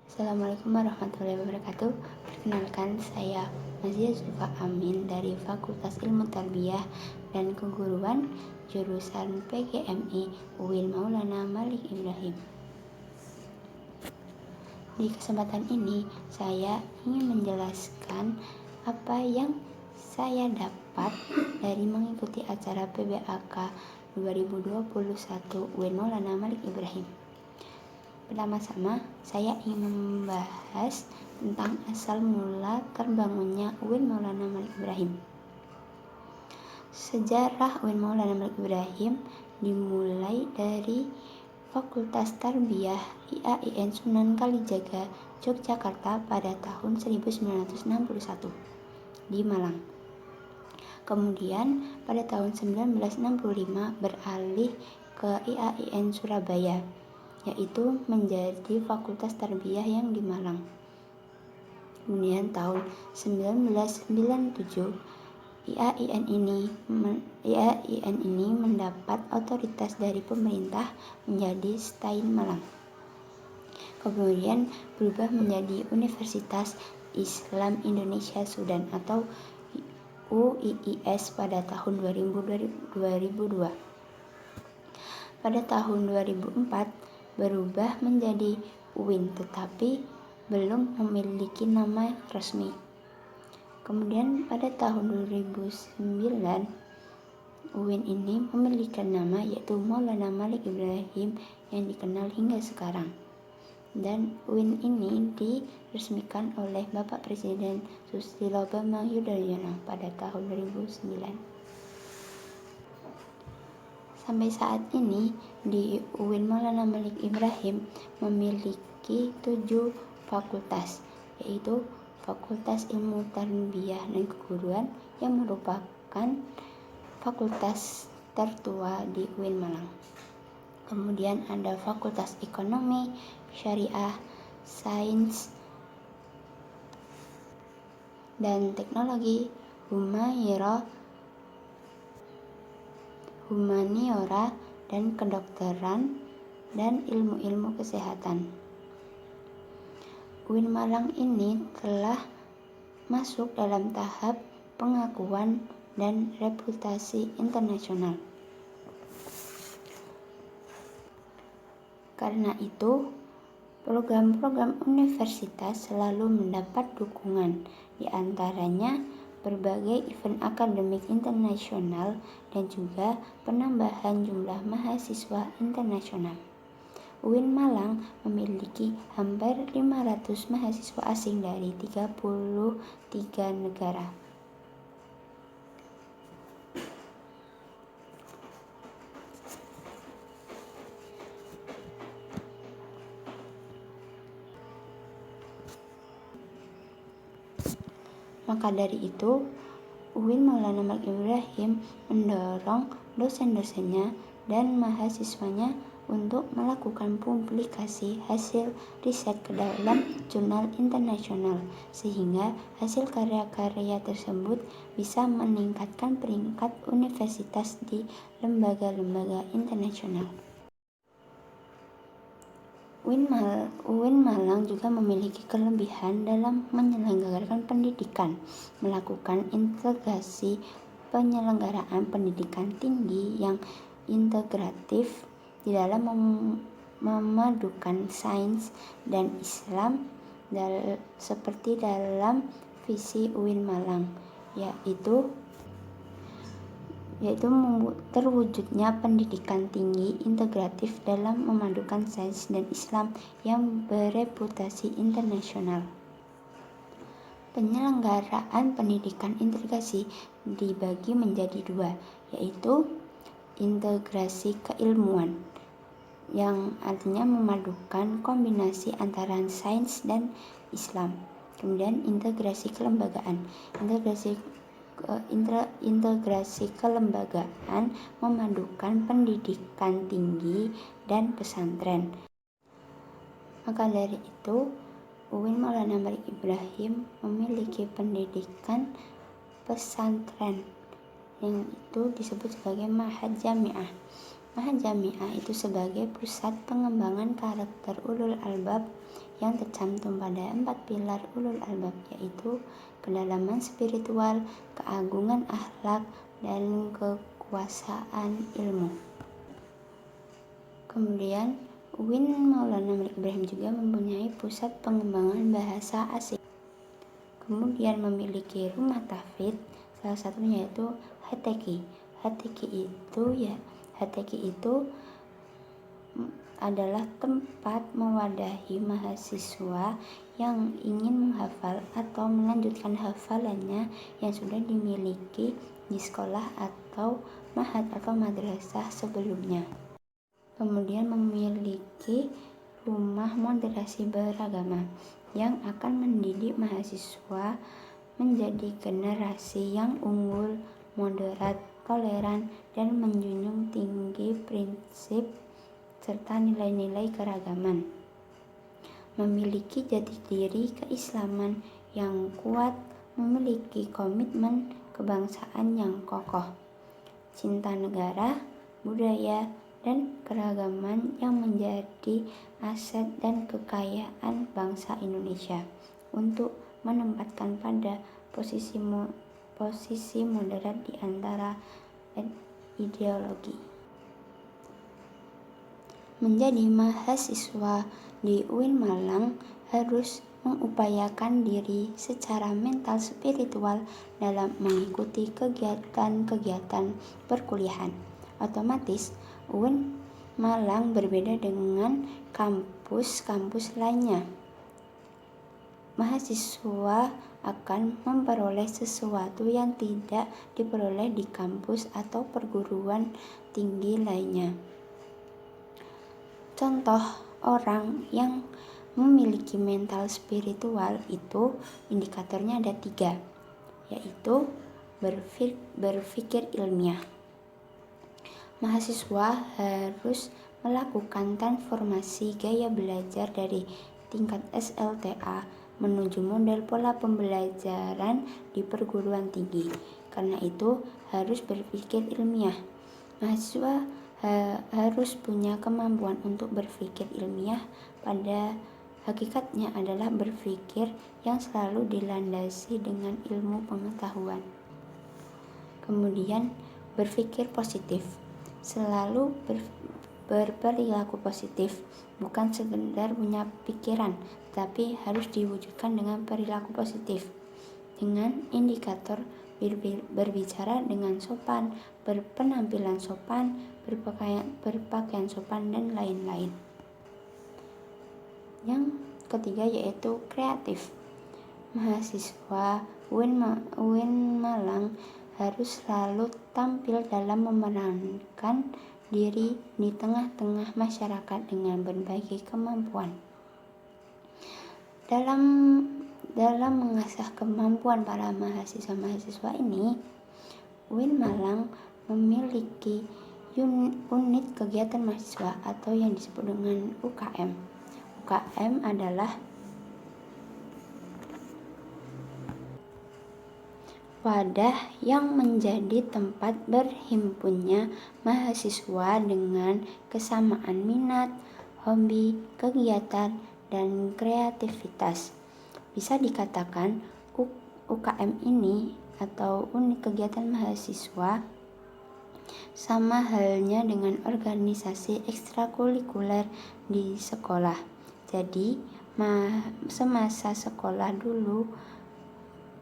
Assalamualaikum warahmatullahi wabarakatuh. Perkenalkan, saya Nazia Zulfa Amin dari Fakultas Ilmu Tarbiyah dan Keguruan jurusan PGMI UIN Maulana Malik Ibrahim. Di kesempatan ini, saya ingin menjelaskan apa yang saya dapat dari mengikuti acara PBAK 2021 UIN Maulana Malik Ibrahim. Pertama-tama, saya ingin membahas tentang asal mula terbangunnya UIN Maulana Malik Ibrahim. Sejarah UIN Maulana Malik Ibrahim dimulai dari Fakultas Tarbiyah IAIN Sunan Kalijaga, Yogyakarta pada tahun 1961 di Malang. Kemudian pada tahun 1965 beralih ke IAIN Surabaya, yaitu menjadi Fakultas Tarbiyah yang di Malang. Kemudian tahun 1997 IAIN ini mendapat otoritas dari pemerintah menjadi STAIN Malang. Kemudian berubah menjadi Universitas Islam Indonesia Sudan atau UIIS pada tahun 2002. Pada tahun 2004 berubah menjadi UIN, tetapi belum memiliki nama resmi. Kemudian pada tahun 2009 UIN ini memiliki nama yaitu Maulana Malik Ibrahim yang dikenal hingga sekarang. Dan UIN ini diresmikan oleh Bapak Presiden Susilo Bambang Yudhoyono pada tahun 2009. Sampai saat ini di UIN Maulana Malik Ibrahim memiliki 7 fakultas, yaitu Fakultas Ilmu Tarbiyah dan Keguruan yang merupakan fakultas tertua di UIN Malang. Kemudian ada Fakultas Ekonomi, Syariah, Sains dan Teknologi, Humaniora dan Kedokteran dan Ilmu-ilmu Kesehatan. UIN Malang ini telah masuk dalam tahap pengakuan dan reputasi internasional. Karena itu, program-program universitas selalu mendapat dukungan, di antaranya berbagai event akademik internasional dan juga penambahan jumlah mahasiswa internasional. UIN Malang memiliki hampir 500 mahasiswa asing dari 33 negara. Maka dari itu, UIN Maulana Malik Ibrahim mendorong dosen-dosennya dan mahasiswanya untuk melakukan publikasi hasil riset ke dalam jurnal internasional, sehingga hasil karya-karya tersebut bisa meningkatkan peringkat universitas di lembaga-lembaga internasional. UIN Malang juga memiliki kelebihan dalam menyelenggarakan pendidikan, melakukan integrasi penyelenggaraan pendidikan tinggi yang integratif di dalam memadukan sains dan Islam seperti dalam visi UIN Malang, yaitu terwujudnya pendidikan tinggi integratif dalam memadukan sains dan Islam yang bereputasi internasional. Penyelenggaraan pendidikan integrasi dibagi menjadi 2, yaitu integrasi keilmuan, yang artinya memadukan kombinasi antara sains dan Islam. Kemudian integrasi kelembagaan. Integrasi kelembagaan memadukan pendidikan tinggi dan pesantren. Maka dari itu, UIN Maulana Malik Ibrahim memiliki pendidikan pesantren yang itu disebut sebagai Ma'had Jami'ah. Ma'had Jami'ah itu sebagai pusat pengembangan karakter ulul albab yang tercantum pada 4 pilar ulul albab, yaitu kedalaman spiritual, keagungan akhlak, dan kekuasaan ilmu. Kemudian UIN Maulana Malik Ibrahim juga mempunyai pusat pengembangan bahasa asing. Kemudian memiliki rumah tahfidz, salah satunya yaitu HTQ. HTQ itu adalah tempat mewadahi mahasiswa yang ingin menghafal atau melanjutkan hafalannya yang sudah dimiliki di sekolah atau ma'had atau madrasah sebelumnya. Kemudian memiliki rumah moderasi beragama yang akan mendidik mahasiswa menjadi generasi yang unggul, moderat, toleran, dan menjunjung tinggi prinsip serta nilai-nilai keragaman. Memiliki jati diri keislaman yang kuat, memiliki komitmen kebangsaan yang kokoh, cinta negara, budaya, dan keragaman yang menjadi aset dan kekayaan bangsa Indonesia untuk menempatkan pada posisi moderat di antara ideologi. Menjadi mahasiswa di UIN Malang harus mengupayakan diri secara mental spiritual dalam mengikuti kegiatan-kegiatan perkuliahan. Otomatis UIN Malang berbeda dengan kampus-kampus lainnya. Mahasiswa akan memperoleh sesuatu yang tidak diperoleh di kampus atau perguruan tinggi lainnya. Contoh orang yang memiliki mental spiritual itu indikatornya ada 3, yaitu berpikir ilmiah. Mahasiswa harus melakukan transformasi gaya belajar dari tingkat SLTA menuju model pola pembelajaran di perguruan tinggi. Karena itu harus berpikir ilmiah. Mahasiswa harus punya kemampuan untuk berpikir ilmiah, pada hakikatnya adalah berpikir yang selalu dilandasi dengan ilmu pengetahuan. Kemudian berpikir positif, selalu berperilaku positif, bukan sekedar punya pikiran, tapi harus diwujudkan dengan perilaku positif, dengan indikator berbicara dengan sopan, berpenampilan sopan, berpakaian sopan, dan lain-lain. Yang ketiga yaitu kreatif. Mahasiswa UIN Malang harus selalu tampil dalam memerankan diri di tengah-tengah masyarakat dengan berbagai kemampuan. Dalam mengasah kemampuan para mahasiswa ini, UIN Malang memiliki unit kegiatan mahasiswa atau yang disebut dengan UKM. UKM adalah wadah yang menjadi tempat berhimpunnya mahasiswa dengan kesamaan minat, hobi, kegiatan, dan kreativitas. Bisa dikatakan UKM ini atau unit kegiatan mahasiswa sama halnya dengan organisasi ekstrakurikuler di sekolah. Jadi, semasa sekolah dulu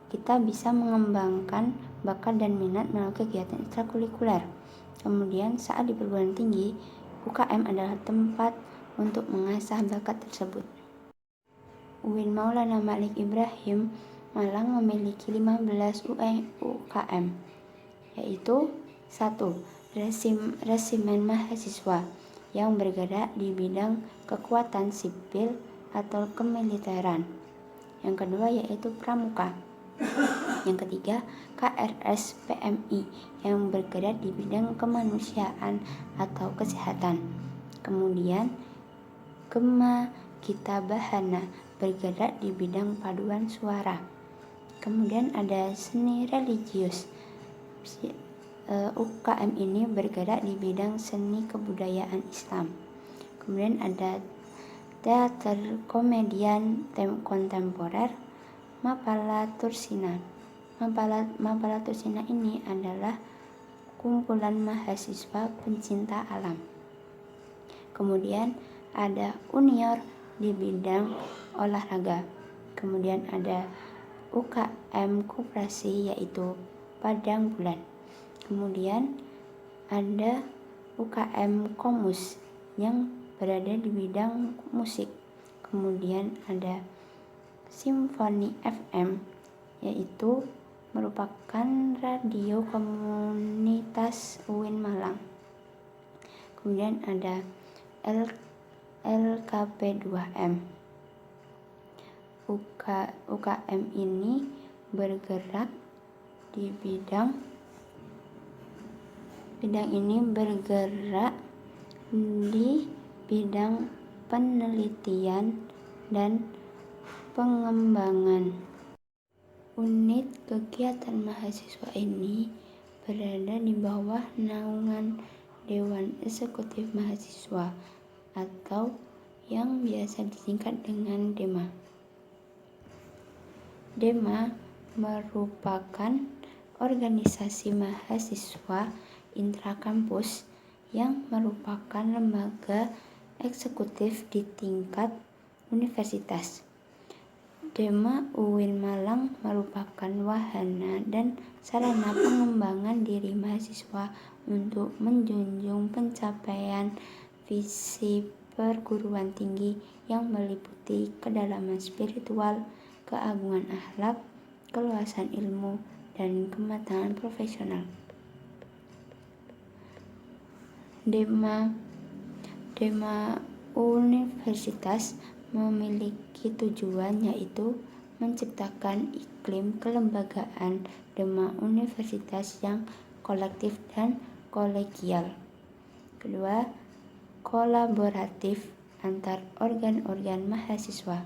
kita bisa mengembangkan bakat dan minat melalui kegiatan ekstrakurikuler. Kemudian saat di perguruan tinggi, UKM adalah tempat untuk mengasah bakat tersebut. UIN Maulana Malik Ibrahim Malang memiliki 15 UKM, yaitu 1. Resimen mahasiswa yang bergerak di bidang kekuatan sipil atau kemiliteran. Yang kedua yaitu pramuka. Yang ketiga, KRS PMI yang bergerak di bidang kemanusiaan atau kesehatan. Kemudian Gema Kitabahana bergerak di bidang paduan suara. Kemudian ada seni religius. UKM ini bergerak di bidang seni kebudayaan Islam. Kemudian ada teater komedian kontemporer Mapala Tursina. Mapala Tursina ini adalah kumpulan mahasiswa pencinta alam. Kemudian ada Unior di bidang olahraga. Kemudian ada UKM Koperasi yaitu Padang Bulan. Kemudian ada UKM Komus yang berada di bidang musik. Kemudian ada Simfoni FM yaitu merupakan radio komunitas UIN Malang. Kemudian ada LKP2M. UKM ini bergerak di bidang penelitian dan pengembangan. Unit kegiatan mahasiswa ini berada di bawah naungan Dewan Eksekutif Mahasiswa atau yang biasa disingkat dengan DEMA. DEMA merupakan organisasi mahasiswa intrakampus yang merupakan lembaga eksekutif di tingkat universitas. DEMA UIN Malang merupakan wahana dan sarana pengembangan diri mahasiswa untuk menjunjung pencapaian visi perguruan tinggi yang meliputi kedalaman spiritual, keagungan akhlak, keluasan ilmu, dan kematangan profesional. DEMA Universitas memiliki tujuan yaitu menciptakan iklim kelembagaan DEMA Universitas yang kolektif dan kolegial. Kedua, kolaboratif antar organ-organ mahasiswa.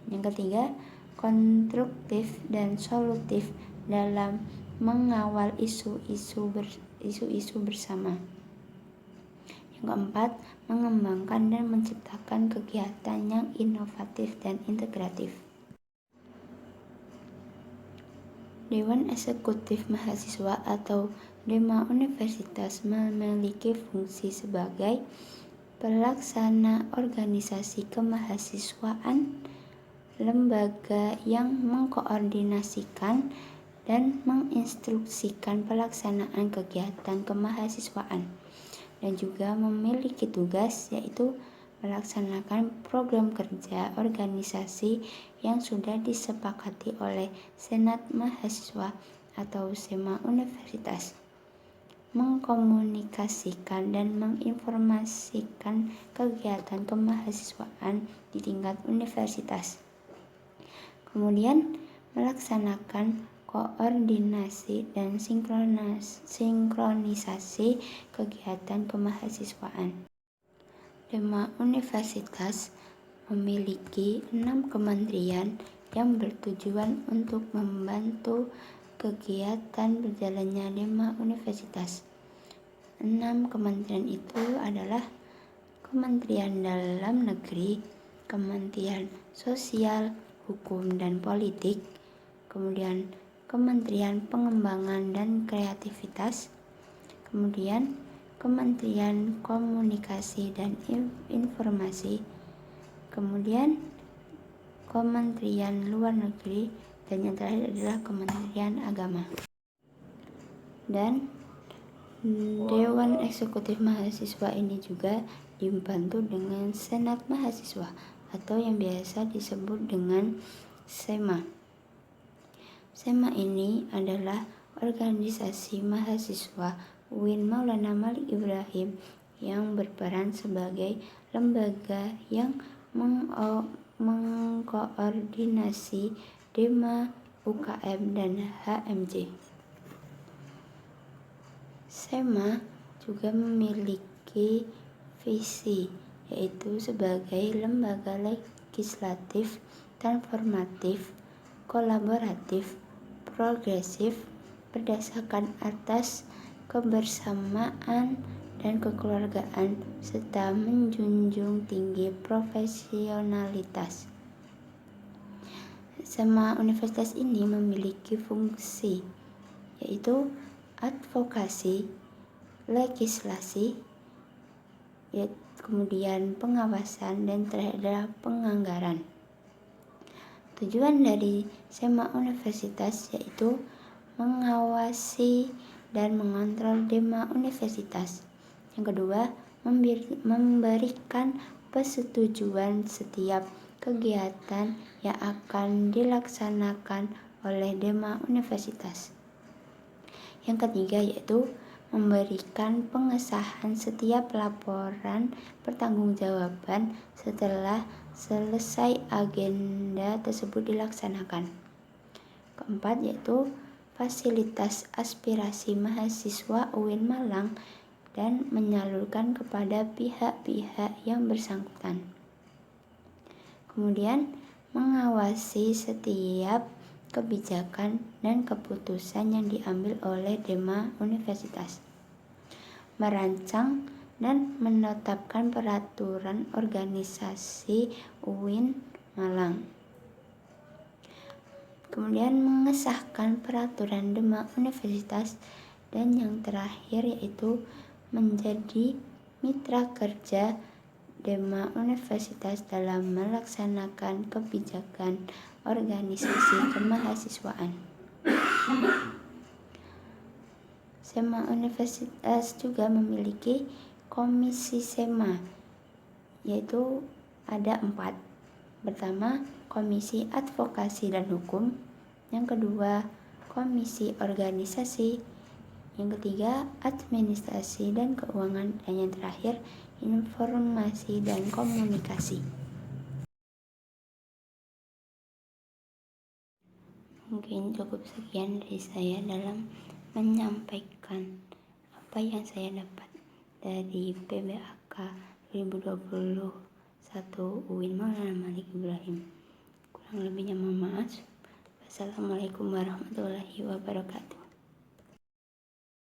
Yang ketiga, konstruktif dan solutif dalam mengawal isu-isu bersama. Yang keempat, mengembangkan dan menciptakan kegiatan yang inovatif dan integratif. Dewan Eksekutif Mahasiswa atau DEMA Universitas memiliki fungsi sebagai pelaksana organisasi kemahasiswaan, lembaga yang mengkoordinasikan dan menginstruksikan pelaksanaan kegiatan kemahasiswaan, dan juga memiliki tugas yaitu melaksanakan program kerja organisasi yang sudah disepakati oleh Senat Mahasiswa atau SEMA Universitas, mengkomunikasikan dan menginformasikan kegiatan kemahasiswaan di tingkat universitas. Kemudian melaksanakan koordinasi dan sinkronisasi kegiatan kemahasiswaan. DEMA Universitas memiliki 6 kementerian yang bertujuan untuk membantu kegiatan berjalannya DEMA Universitas. 6 kementerian itu adalah Kementerian Dalam Negeri, Kementerian Sosial, Hukum dan Politik, kemudian Kementerian Pengembangan dan Kreativitas, kemudian Kementerian Komunikasi dan Informasi, kemudian Kementerian Luar Negeri, dan yang terakhir adalah Kementerian Agama. Dan Dewan Eksekutif Mahasiswa ini juga dibantu dengan Senat Mahasiswa atau yang biasa disebut dengan SEMA. SEMA ini adalah organisasi mahasiswa UIN Maulana Malik Ibrahim yang berperan sebagai lembaga yang mengkoordinasi DEMA, UKM, dan HMJ. SEMA juga memiliki visi yaitu sebagai lembaga legislatif, transformatif, kolaboratif, progresif, berdasarkan atas kebersamaan dan kekeluargaan serta menjunjung tinggi profesionalitas. Semua universitas ini memiliki fungsi, yaitu advokasi, legislasi, kemudian pengawasan, dan terhadap penganggaran. Tujuan dari SEMA universitas yaitu mengawasi dan mengontrol DEMA universitas. Yang kedua, memberikan persetujuan setiap kegiatan yang akan dilaksanakan oleh DEMA universitas. Yang ketiga yaitu memberikan pengesahan setiap laporan pertanggungjawaban setelah selesai agenda tersebut dilaksanakan. Keempat yaitu fasilitas aspirasi mahasiswa UIN Malang dan menyalurkan kepada pihak-pihak yang bersangkutan. Kemudian mengawasi setiap kebijakan dan keputusan yang diambil oleh DEMA universitas. Merancang dan menetapkan peraturan organisasi UIN Malang. Kemudian mengesahkan peraturan DEMA universitas, dan yang terakhir yaitu menjadi mitra kerja DEMA universitas dalam melaksanakan kebijakan organisasi kemahasiswaan. SEMA universitas juga memiliki komisi SEMA, yaitu ada 4. Pertama, komisi advokasi dan hukum. Yang kedua, komisi organisasi. Yang ketiga, administrasi dan keuangan. Dan yang terakhir, informasi dan komunikasi. Mungkin cukup sekian dari saya dalam menyampaikan apa yang saya dapat dari PBAK 2021 UIN Maulana Malik Ibrahim. Kurang lebihnya mohon maaf. Wassalamualaikum warahmatullahi wabarakatuh.